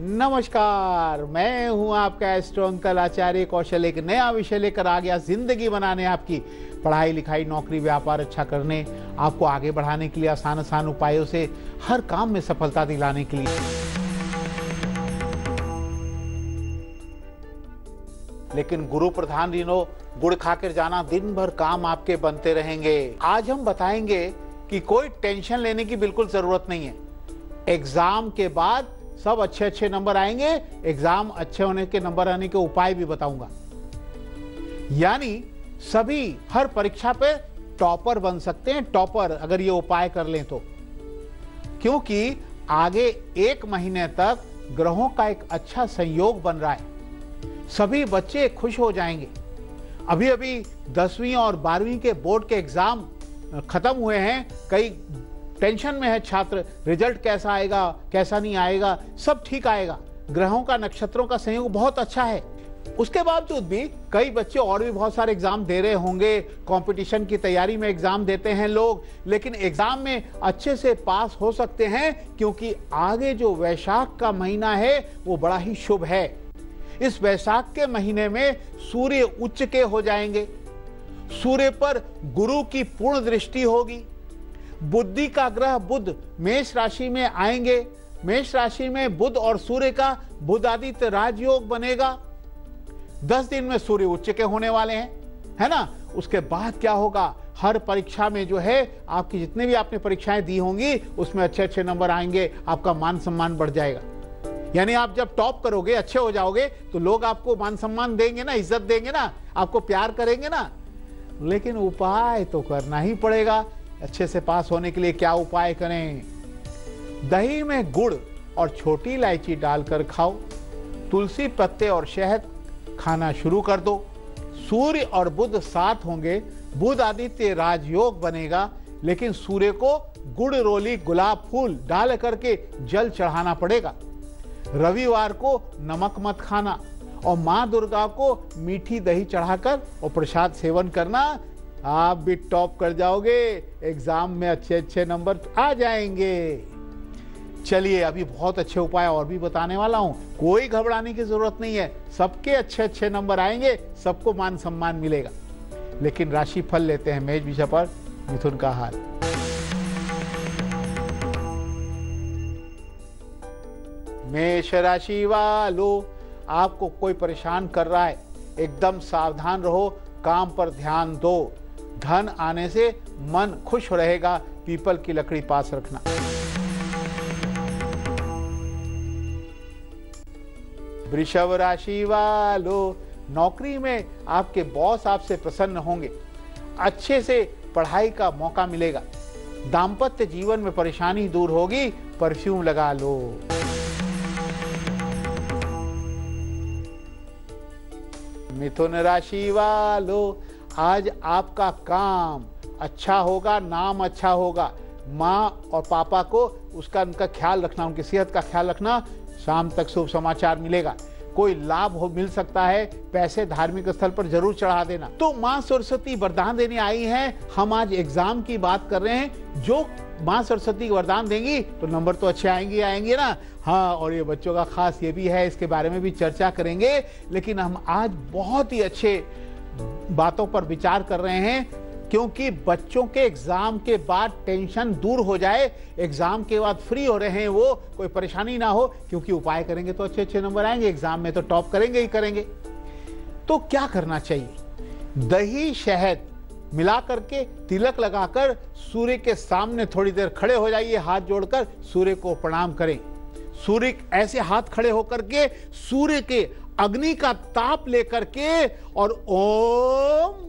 नमस्कार, मैं हूं आपका एस्ट्रो अंकल आचार्य कौशल। एक नया विषय लेकर आ गया, जिंदगी बनाने, आपकी पढ़ाई लिखाई नौकरी व्यापार अच्छा करने, आपको आगे बढ़ाने के लिए आसान आसान उपायों से हर काम में सफलता दिलाने के लिए। लेकिन गुरु प्रधान दिनों गुड़ खाकर जाना, दिन भर काम आपके बनते रहेंगे। आज हम बताएंगे कि कोई टेंशन लेने की बिल्कुल जरूरत नहीं है। एग्जाम के बाद सब अच्छे नंबर आएंगे। एग्जाम अच्छे होने के नंबर आने के उपाय भी बताऊंगा। यानी सभी हर परीक्षा पे टॉपर बन सकते हैं, टॉपर अगर ये उपाय कर लें तो। क्योंकि आगे 1 महीने तक ग्रहों का एक अच्छा संयोग बन रहा है, सभी बच्चे खुश हो जाएंगे। अभी अभी 10वीं और 12वीं के बोर्ड के एग्जाम खत्म हुए हैं, कई टेंशन में है छात्र, रिजल्ट कैसा आएगा कैसा नहीं आएगा, सब ठीक आएगा। ग्रहों का नक्षत्रों का संयोग बहुत अच्छा है। उसके बावजूद भी कई बच्चे और भी बहुत सारे एग्जाम दे रहे होंगे, कंपटीशन की तैयारी में एग्जाम देते हैं लोग, लेकिन एग्जाम में अच्छे से पास हो सकते हैं क्योंकि आगे जो वैशाख का महीना है वो बड़ा ही शुभ है। इस वैशाख के महीने में सूर्य उच्च के हो जाएंगे, सूर्य पर गुरु की पूर्ण दृष्टि होगी, बुद्धि का ग्रह बुध मेष राशि में आएंगे, मेष राशि में बुध और सूर्य का बुध आदित्य राजयोग बनेगा। 10 दिन में सूर्य उच्च के होने वाले हैं, है ना। उसके बाद क्या होगा, हर परीक्षा में जो है आपकी जितने भी आपने परीक्षाएं दी होंगी उसमें अच्छे नंबर आएंगे, आपका मान सम्मान बढ़ जाएगा। यानी आप जब टॉप करोगे, अच्छे हो जाओगे, तो लोग आपको मान सम्मान देंगे ना, इज्जत देंगे ना, आपको प्यार करेंगे ना। लेकिन उपाय तो करना ही पड़ेगा। अच्छे से पास होने के लिए क्या उपाय करें? दही में गुड़ और छोटी इलायची डालकर खाओ, तुलसी पत्ते और शहद खाना शुरू कर दो। सूर्य और बुध साथ होंगे, बुध आदित्य राजयोग बनेगा, लेकिन सूर्य को गुड़ रोली गुलाब फूल डाल करके जल चढ़ाना पड़ेगा। रविवार को नमक मत खाना और माँ दुर्गा को मीठी दही चढ़ाकर और प्रसाद सेवन करना। आप भी टॉप कर जाओगे, एग्जाम में अच्छे नंबर आ जाएंगे। चलिए, अभी बहुत अच्छे उपाय और भी बताने वाला हूं, कोई घबराने की जरूरत नहीं है। सबके अच्छे नंबर आएंगे, सबको मान सम्मान मिलेगा। लेकिन राशि फल लेते हैं मेष विषय पर मिथुन का हाल। मेष राशि वालों, आपको कोई परेशान कर रहा है, एकदम सावधान रहो, काम पर ध्यान दो। धन आने से मन खुश रहेगा, पीपल की लकड़ी पास रखना। वृषभ राशि वालों, नौकरी में आपके बॉस आपसे प्रसन्न होंगे, अच्छे से पढ़ाई का मौका मिलेगा। दाम्पत्य जीवन में परेशानी दूर होगी, परफ्यूम लगा लो। मिथुन राशि वालों, आज आपका काम अच्छा होगा, नाम अच्छा होगा। माँ और पापा को उनका ख्याल रखना, उनकी सेहत का ख्याल रखना। शाम तक शुभ समाचार मिलेगा, कोई लाभ मिल सकता है। पैसे धार्मिक स्थल पर जरूर चढ़ा देना। तो माँ सरस्वती वरदान देने आई हैं। हम आज एग्जाम की बात कर रहे हैं। जो माँ सरस्वती वरदान देंगी तो नंबर तो अच्छे आएंगे ना। हाँ, और ये बच्चों का खास ये भी है, इसके बारे में भी चर्चा करेंगे। लेकिन हम आज बहुत ही अच्छे बातों पर विचार कर रहे हैं, क्योंकि बच्चों के एग्जाम के बाद टेंशन दूर हो जाए, एग्जाम के बाद फ्री हो रहे हैं वो, कोई परेशानी ना हो। क्योंकि उपाय करेंगे तो अच्छे नंबर आएंगे, एग्जाम में तो टॉप करेंगे ही करेंगे। तो क्या करना चाहिए? दही शहद मिला करके तिलक लगाकर सूर्य के सामने थोड़ी देर खड़े हो जाइए, हाथ जोड़कर सूर्य को प्रणाम करें। सूर्य ऐसे हाथ खड़े होकर के सूर्य के अग्नि का ताप लेकर के और ओम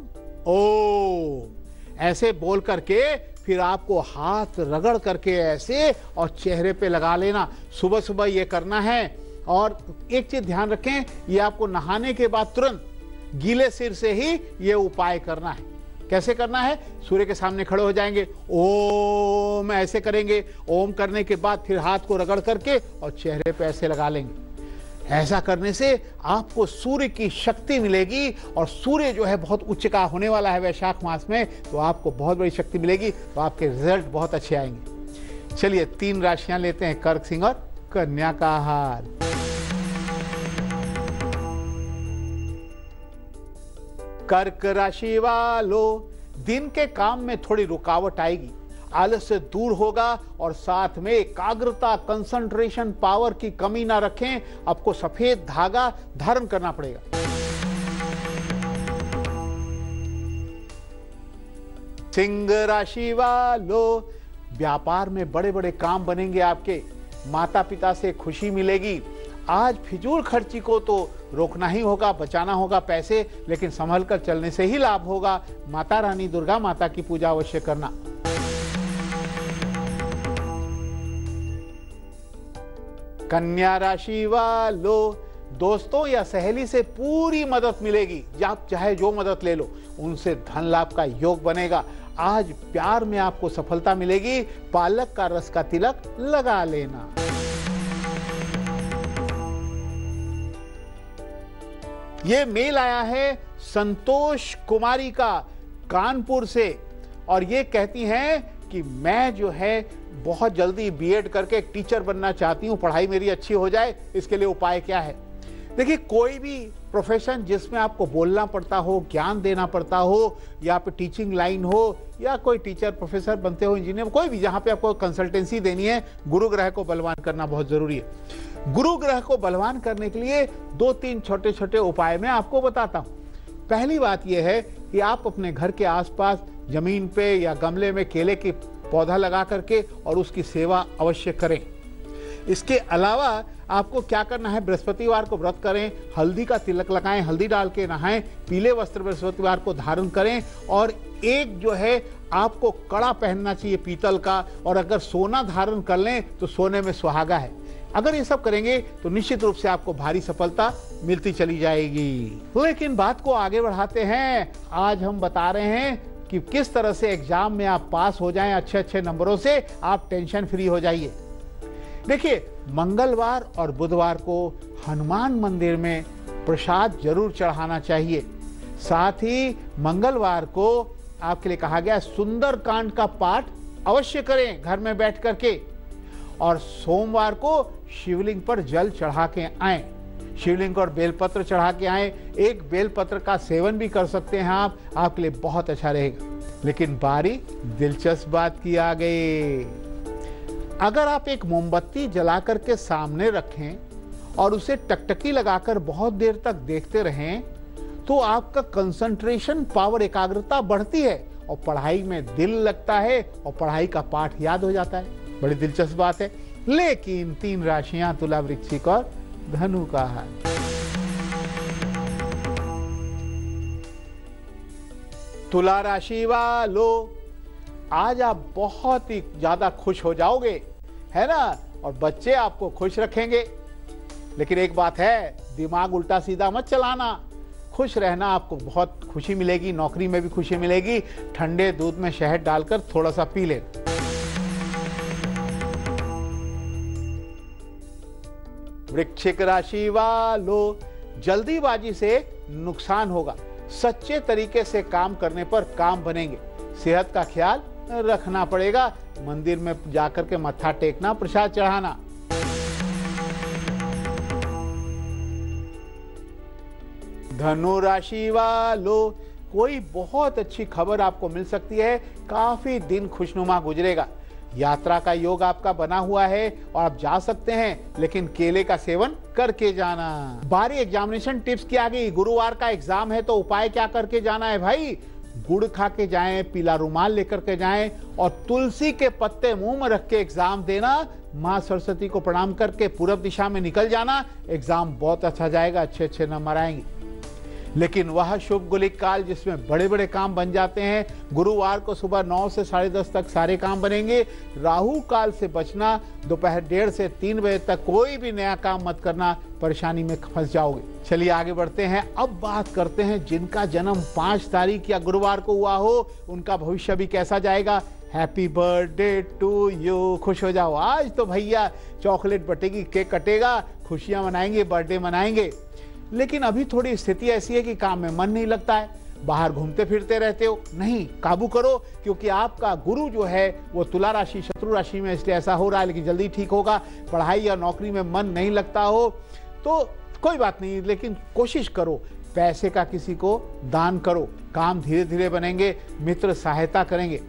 ऐसे बोल करके फिर आपको हाथ रगड़ करके ऐसे और चेहरे पे लगा लेना। सुबह सुबह ये करना है। और एक चीज ध्यान रखें, ये आपको नहाने के बाद तुरंत गीले सिर से ही ये उपाय करना है। कैसे करना है? सूर्य के सामने खड़े हो जाएंगे, ओम ऐसे करेंगे, ओम करने के बाद फिर हाथ को रगड़ करके और चेहरे पे ऐसे लगा लेंगे। ऐसा करने से आपको सूर्य की शक्ति मिलेगी और सूर्य जो है बहुत उच्च का होने वाला है वैशाख मास में, तो आपको बहुत बड़ी शक्ति मिलेगी, तो आपके रिजल्ट बहुत अच्छे आएंगे। चलिए 3 राशियां लेते हैं, कर्क, सिंह और कन्या का हाल। कर्क राशि वालों, दिन के काम में थोड़ी रुकावट आएगी, आलस्य दूर होगा और साथ में एकाग्रता, कंसंट्रेशन पावर की कमी ना रखें। आपको सफेद धागा धारण करना पड़ेगा। सिंह राशि वालों, व्यापार में बड़े बड़े काम बनेंगे आपके, माता पिता से खुशी मिलेगी। आज फिजूल खर्ची को तो रोकना ही होगा, बचाना होगा पैसे, लेकिन संभल कर चलने से ही लाभ होगा। माता रानी दुर्गा माता की पूजा अवश्य करना। कन्या राशि वालों, दोस्तों या सहेली से पूरी मदद मिलेगी, आप चाहे जो मदद ले लो, उनसे धन लाभ का योग बनेगा। आज प्यार में आपको सफलता मिलेगी, पालक का रस का तिलक लगा लेना। ये मेल आया है संतोष कुमारी का कानपुर से, और ये कहती हैं कि मैं जो है बहुत जल्दी बीएड करके एक टीचर बनना चाहती हूँ, पढ़ाई मेरी अच्छी हो जाए, इसके लिए उपाय क्या है। देखिए, कोई भी प्रोफेशन जिसमें आपको बोलना पड़ता हो, ज्ञान देना पड़ता हो, या पे टीचिंग लाइन हो, या कोई टीचर प्रोफेसर बनते हो, इंजीनियर, कोई भी जहाँ पे आपको कंसल्टेंसी देनी है, गुरु ग्रह को बलवान करना बहुत जरूरी है। गुरु ग्रह को बलवान करने के लिए 2-3 छोटे छोटे उपाय मैं आपको बताता हूँ। पहली बात यह है कि आप अपने घर के आसपास जमीन पे या गमले में केले की पौधा लगा करके और उसकी सेवा अवश्य करें। इसके अलावा आपको क्या करना है, बृहस्पतिवार को व्रत करें, हल्दी का तिलक लगाएं, हल्दी डाल के नहाएं, पीले वस्त्र बृहस्पतिवार को धारण करें, और एक जो है आपको कड़ा पहनना चाहिए पीतल का, और अगर सोना धारण कर लें तो सोने में सुहागा है। अगर ये सब करेंगे तो निश्चित रूप से आपको भारी सफलता मिलती चली जाएगी। लेकिन बात को आगे बढ़ाते हैं। आज हम बता रहे हैं कि किस तरह से एग्जाम में आप पास हो जाएं अच्छे अच्छे नंबरों से, आप टेंशन फ्री हो जाइए। देखिए, मंगलवार और बुधवार को हनुमान मंदिर में प्रसाद जरूर चढ़ाना चाहिए। साथ ही मंगलवार को आपके लिए कहा गया सुंदर कांड का पाठ अवश्य करें घर में बैठ करके, और सोमवार को शिवलिंग पर जल चढ़ा के आएं, शिवलिंग और बेलपत्र चढ़ा के आएं। एक बेलपत्र का सेवन भी कर सकते हैं आप, आपके लिए बहुत अच्छा रहेगा। लेकिन बारी दिलचस्प बात की आ गई। अगर आप एक मोमबत्ती जला करके सामने रखें और उसे टकटकी लगाकर बहुत देर तक देखते रहें, तो आपका कंसंट्रेशन पावर, एकाग्रता बढ़ती है और पढ़ाई में दिल लगता है और पढ़ाई का पाठ याद हो जाता है। बड़ी दिलचस्प बात है। लेकिन 3 राशियां तुला, वृश्चिक और धनु का है। तुला राशि वालों, आज आप बहुत ही ज्यादा खुश हो जाओगे, है ना, और बच्चे आपको खुश रखेंगे। लेकिन एक बात है, दिमाग उल्टा सीधा मत चलाना। खुश रहना, आपको बहुत खुशी मिलेगी, नौकरी में भी खुशी मिलेगी। ठंडे दूध में शहद डालकर थोड़ा सा पी लेना। वृश्चिक राशि वालों, जल्दीबाजी से नुकसान होगा, सच्चे तरीके से काम करने पर काम बनेंगे। सेहत का ख्याल रखना पड़ेगा, मंदिर में जाकर के मत्था टेकना, प्रसाद चढ़ाना। धनु राशि वालों, कोई बहुत अच्छी खबर आपको मिल सकती है, काफी दिन खुशनुमा गुजरेगा। यात्रा का योग आपका बना हुआ है और आप जा सकते हैं, लेकिन केले का सेवन करके जाना। बारी एग्जामिनेशन टिप्स की आ गई। गुरुवार का एग्जाम है तो उपाय क्या करके जाना है भाई? गुड़ खा के जाएं, पीला रुमाल लेकर के जाएं और तुलसी के पत्ते मुंह में रख के एग्जाम देना। माँ सरस्वती को प्रणाम करके पूरब दिशा में निकल जाना, एग्जाम बहुत अच्छा जाएगा, अच्छे अच्छे नंबर आएंगे। लेकिन वह शुभ गुलिक काल जिसमें बड़े बड़े काम बन जाते हैं, गुरुवार को सुबह 9 से 10:30 तक सारे काम बनेंगे। राहु काल से बचना, दोपहर 1:30 से 3 बजे तक कोई भी नया काम मत करना, परेशानी में फंस जाओगे। चलिए आगे बढ़ते हैं। अब बात करते हैं जिनका जन्म 5 तारीख या गुरुवार को हुआ हो, उनका भविष्य भी कैसा जाएगा। हैप्पी बर्थडे टू यू, खुश हो जाओ। आज तो भैया चॉकलेट बटेगी, केक कटेगा, खुशियां मनाएंगे, बर्थडे मनाएंगे। लेकिन अभी थोड़ी स्थिति ऐसी है कि काम में मन नहीं लगता है, बाहर घूमते फिरते रहते हो। नहीं, काबू करो, क्योंकि आपका गुरु जो है वो तुला राशि शत्रु राशि में, इसलिए ऐसा हो रहा है, लेकिन जल्दी ठीक होगा। पढ़ाई या नौकरी में मन नहीं लगता हो तो कोई बात नहीं, लेकिन कोशिश करो पैसे का किसी को दान करो, काम धीरे धीरे बनेंगे, मित्र सहायता करेंगे।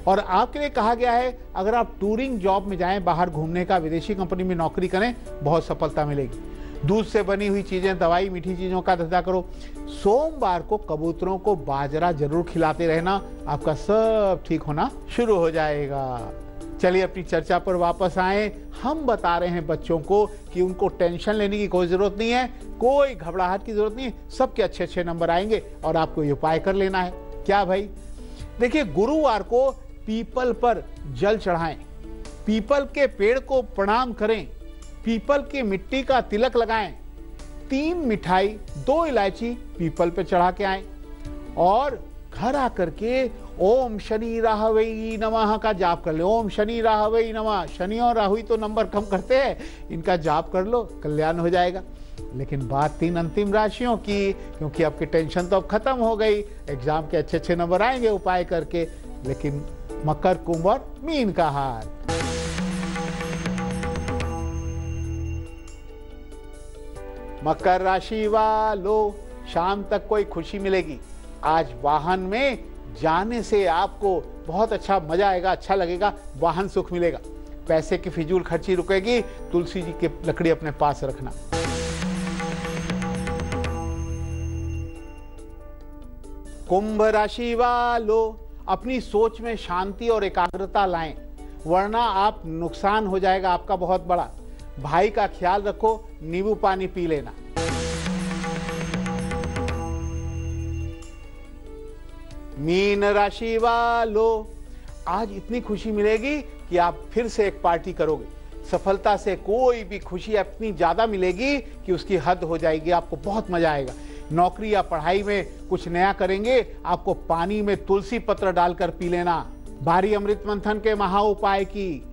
और आपके लिए कहा गया है अगर आप टूरिंग जॉब में जाएं, बाहर घूमने का, विदेशी कंपनी में नौकरी करें, बहुत सफलता मिलेगी। दूध से बनी हुई चीजें, दवाई, मीठी चीजों का धंधा करो। सोमवार को कबूतरों को बाजरा जरूर खिलाते रहना, आपका सब ठीक होना शुरू हो जाएगा। चलिए अपनी चर्चा पर वापस आए। हम बता रहे हैं बच्चों को कि उनको टेंशन लेने की कोई जरूरत नहीं है, कोई घबराहट की जरूरत नहीं है, सबके अच्छे अच्छे नंबर आएंगे और आपको ये उपाय कर लेना है। क्या भाई? देखिए, गुरुवार को पीपल पर जल चढ़ाएं, पीपल के पेड़ को प्रणाम करें, पीपल की मिट्टी का तिलक लगाएं, 3 मिठाई 2 इलायची पीपल पे चढ़ा के आएं और घर आकर के ओम शनि राहवे नमः का जाप कर ले। ओम शनि राहवे नमः। शनि और राहु तो नंबर कम करते हैं, इनका जाप कर लो, कल्याण हो जाएगा। लेकिन बात 3 अंतिम राशियों की, क्योंकि आपकी टेंशन तो अब खत्म हो गई, एग्जाम के अच्छे अच्छे नंबर आएंगे उपाय करके। लेकिन मकर, कुंभ और मीन का हाल। मकर राशि वालों, शाम तक कोई खुशी मिलेगी। आज वाहन में जाने से आपको बहुत अच्छा मजा आएगा, अच्छा लगेगा, वाहन सुख मिलेगा। पैसे की फिजूल खर्ची रुकेगी। तुलसी जी की लकड़ी अपने पास रखना। कुंभ राशि वालों, अपनी सोच में शांति और एकाग्रता लाएं, वरना आप नुकसान हो जाएगा आपका बहुत बड़ा। भाई का ख्याल रखो, नींबू पानी पी लेना। मीन राशि वालों, आज इतनी खुशी मिलेगी कि आप फिर से एक पार्टी करोगे। सफलता से कोई भी खुशी इतनी ज्यादा मिलेगी कि उसकी हद हो जाएगी, आपको बहुत मजा आएगा। नौकरी या पढ़ाई में कुछ नया करेंगे, आपको पानी में तुलसी पत्र डालकर पी लेना। भारी अमृत मंथन के महा उपाय की।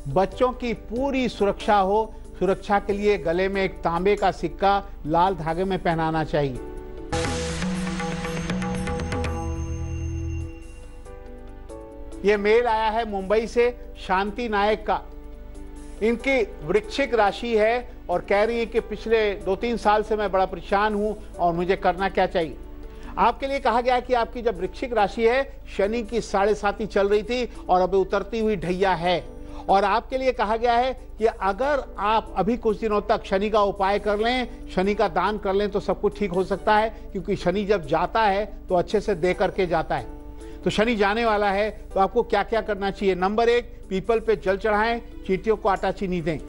बच्चों की पूरी सुरक्षा हो, सुरक्षा के लिए गले में एक तांबे का सिक्का लाल धागे में पहनाना चाहिए। ये मेल आया है मुंबई से शांति नायक का। इनकी वृश्चिक राशि है और कह रही है कि पिछले 2-3 साल से मैं बड़ा परेशान हूं और मुझे करना क्या चाहिए। आपके लिए कहा गया है कि आपकी जब वृश्चिक राशि है, शनि की 7.5 चल रही थी और अभी उतरती हुई ढैया है। और आपके लिए कहा गया है कि अगर आप अभी कुछ दिनों तक शनि का उपाय कर लें, शनि का दान कर लें, तो सब कुछ ठीक हो सकता है। क्योंकि शनि जब जाता है तो अच्छे से दे करके जाता है। तो शनि जाने वाला है, तो आपको क्या क्या करना चाहिए। नंबर 1, पीपल पे जल चढ़ाएं, चींटियों को आटा चीनी दें।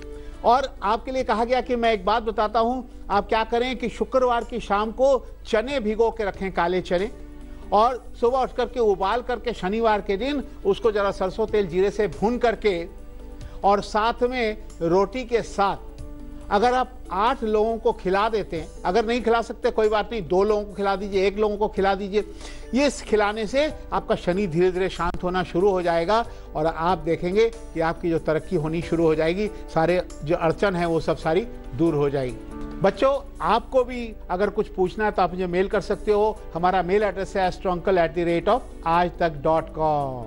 और आपके लिए कहा गया कि मैं एक बात बताता हूं, आप क्या करें कि शुक्रवार की शाम को चने भिगो के रखें, काले चने, और सुबह उठ करके उबाल करके शनिवार के दिन उसको जरा सरसों तेल जीरे से भून करके और साथ में रोटी के साथ अगर आप 8 लोगों को खिला देते हैं, अगर नहीं खिला सकते कोई बात नहीं, 2 लोगों को खिला दीजिए, 1 लोगों को खिला दीजिए। ये खिलाने से आपका शनि धीरे धीरे शांत होना शुरू हो जाएगा और आप देखेंगे कि आपकी जो तरक्की होनी शुरू हो जाएगी, सारे जो अड़चन है वो सब सारी दूर हो जाएगी। बच्चों, आपको भी अगर कुछ पूछना है तो आप मुझे मेल कर सकते हो। हमारा मेल एड्रेस है astrouncle@aajtak.com।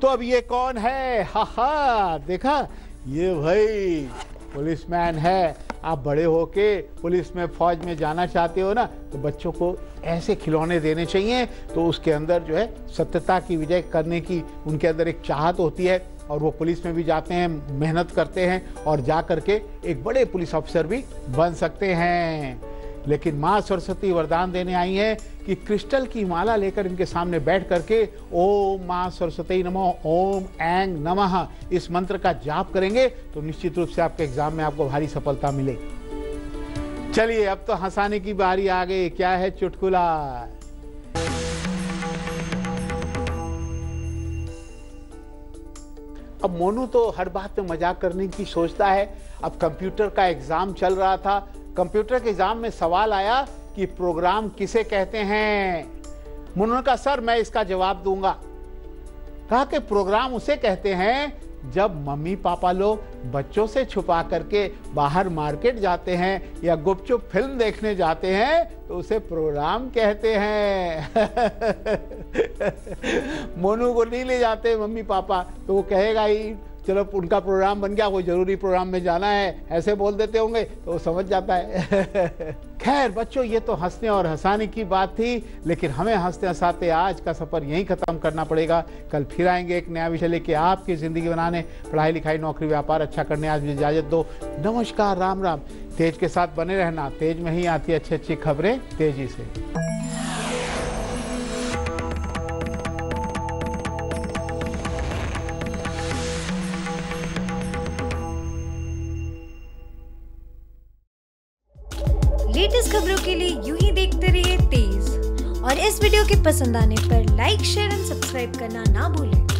तो अब ये कौन है? हा, देखा, ये भाई पुलिसमैन है। आप बड़े होके पुलिस में, फौज में जाना चाहते हो ना, तो बच्चों को ऐसे खिलौने देने चाहिए, तो उसके अंदर जो है सत्यता की विजय करने की उनके अंदर एक चाहत होती है और वो पुलिस में भी जाते हैं, मेहनत करते हैं और जा करके एक बड़े पुलिस अफसर भी बन सकते हैं। लेकिन माँ सरस्वती वरदान देने आई है कि क्रिस्टल की माला लेकर इनके सामने बैठ करके ओम माँ सरस्वती नमः, ओम ऐंग नमः, इस मंत्र का जाप करेंगे तो निश्चित रूप से आपके एग्जाम में आपको भारी सफलता मिलेगी। चलिए, अब तो हंसाने की बारी आ गई। क्या है चुटकुला? अब मोनू तो हर बात में मजाक करने की सोचता है। अब कंप्यूटर का एग्जाम चल रहा था, कंप्यूटर के एग्जाम में सवाल आया कि प्रोग्राम किसे कहते हैं। मोनू ने कहा, सर मैं इसका जवाब दूंगा। कहा कि प्रोग्राम उसे कहते हैं जब मम्मी पापा लोग बच्चों से छुपा करके बाहर मार्केट जाते हैं या गुपचुप फिल्म देखने जाते हैं तो उसे प्रोग्राम कहते हैं। मोनू को नहीं ले जाते मम्मी पापा तो वो कहेगा ही चलो उनका प्रोग्राम बन गया, कोई जरूरी प्रोग्राम में जाना है, ऐसे बोल देते होंगे तो वो समझ जाता है। खैर बच्चों, ये तो हंसने और हंसाने की बात थी, लेकिन हमें हंसते हंसाते आज का सफर यहीं खत्म करना पड़ेगा। कल फिर आएंगे एक नया विषय लेके आपकी जिंदगी बनाने, पढ़ाई लिखाई नौकरी व्यापार अच्छा करने। आज मुझे इजाजत दो, नमस्कार, राम राम। तेज के साथ बने रहना, तेज में ही आती अच्छी अच्छी खबरें तेजी से। लेटेस्ट खबरों के लिए यूं ही देखते रहिए तेज, और इस वीडियो के पसंद आने पर लाइक शेयर एंड सब्सक्राइब करना ना भूलें।